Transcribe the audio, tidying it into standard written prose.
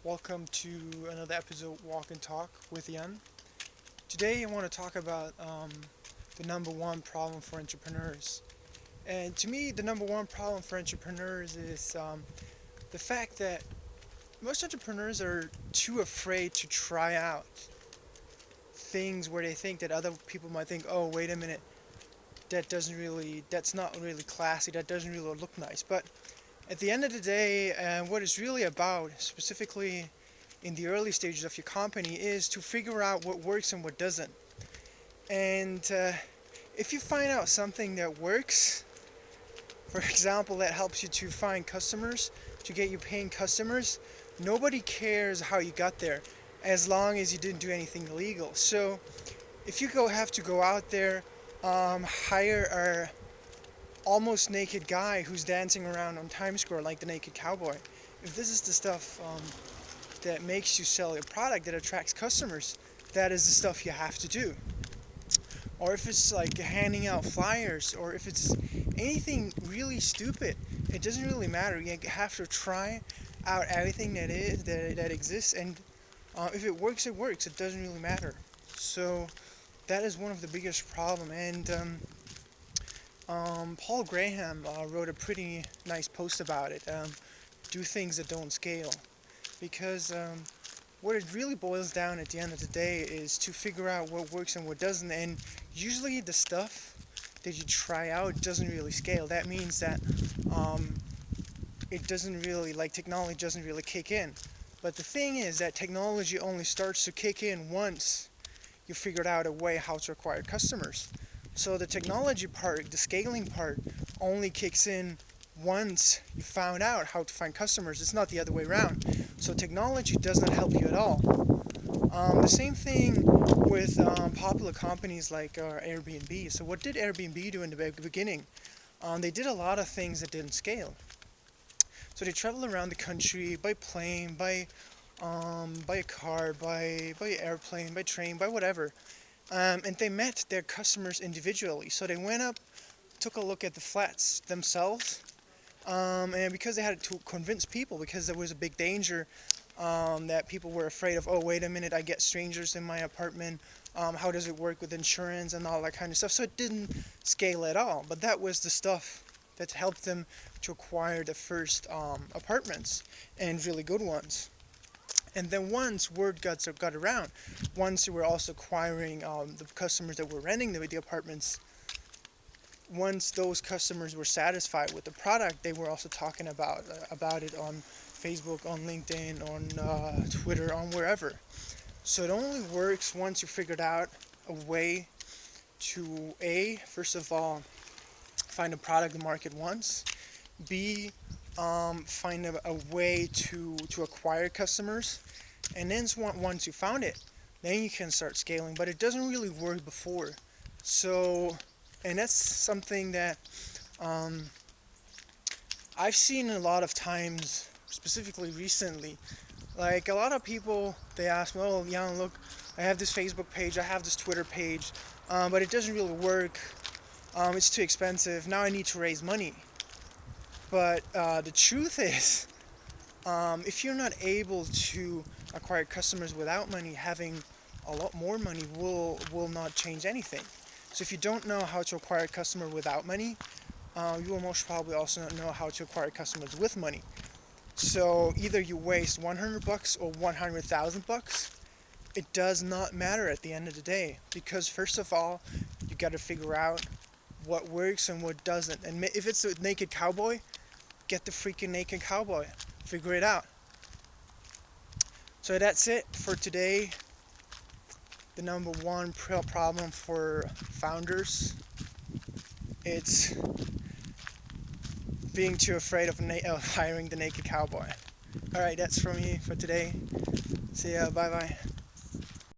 Welcome to another episode Walk and Talk with Yann. Today I want to talk about the number one problem for entrepreneurs. And to me, the number one problem for entrepreneurs is the fact that most entrepreneurs are too afraid to try out things where they think that other people might think, oh, wait a minute, that's not really classy, that doesn't really look nice. But at the end of the day, what it's really about, specifically in the early stages of your company, is to figure out what works and what doesn't. And if you find out something that works, for example, that helps you to find customers, to get you paying customers, nobody cares how you got there, as long as you didn't do anything illegal. So if you have to go out there, hire almost naked guy who's dancing around on Times Square like the naked cowboy. If this is the stuff that makes you sell your product, that attracts customers, that is the stuff you have to do. Or if it's like handing out flyers, or if it's anything really stupid, it doesn't really matter. You have to try out everything that exists, and if it works, it works. It doesn't really matter. So that is one of the biggest problem. And Paul Graham wrote a pretty nice post about it. Do things that don't scale, because what it really boils down at the end of the day is to figure out what works and what doesn't. And usually the stuff that you try out doesn't really scale. That means that it doesn't really, like, technology doesn't really kick in. But the thing is that technology only starts to kick in once you figured out a way how to acquire customers. So the technology part, the scaling part, only kicks in once you found out how to find customers. It's not the other way around. So technology does not help you at all. The same thing with popular companies like Airbnb. So what did Airbnb do in the beginning? They did a lot of things that didn't scale. So they traveled around the country by plane, by a car, by airplane, by train, by whatever. And they met their customers individually. So they went up, took a look at the flats themselves, and because they had to convince people, because there was a big danger that people were afraid of, oh, wait a minute, I get strangers in my apartment, how does it work with insurance and all that kind of stuff. So it didn't scale at all, but that was the stuff that helped them to acquire the first apartments, and really good ones. And then once word got around, once you were also acquiring the customers that were renting the apartments, once those customers were satisfied with the product, they were also talking about it on Facebook, on LinkedIn, on Twitter, on wherever. So it only works once you figured out a way to first of all, find a product the market wants, B, find a way to acquire customers, and then once you found it, then you can start scaling. But it doesn't really work before. So, and that's something that I've seen a lot of times, specifically recently. Like, a lot of people, they ask, well, yeah, look, I have this Facebook page, I have this Twitter page, but it doesn't really work. It's too expensive. Now I need to raise money. But the truth is, if you're not able to acquire customers without money, having a lot more money will not change anything. So if you don't know how to acquire a customer without money, you will most probably also not know how to acquire customers with money. So either you waste $100 or $100,000. It does not matter at the end of the day, because first of all, you got to figure out what works and what doesn't. And if it's a naked cowboy, get the freaking naked cowboy. Figure it out. So that's it for today. The number one problem for founders, it's being too afraid of hiring the naked cowboy. Alright, that's from me for today. See ya, bye bye.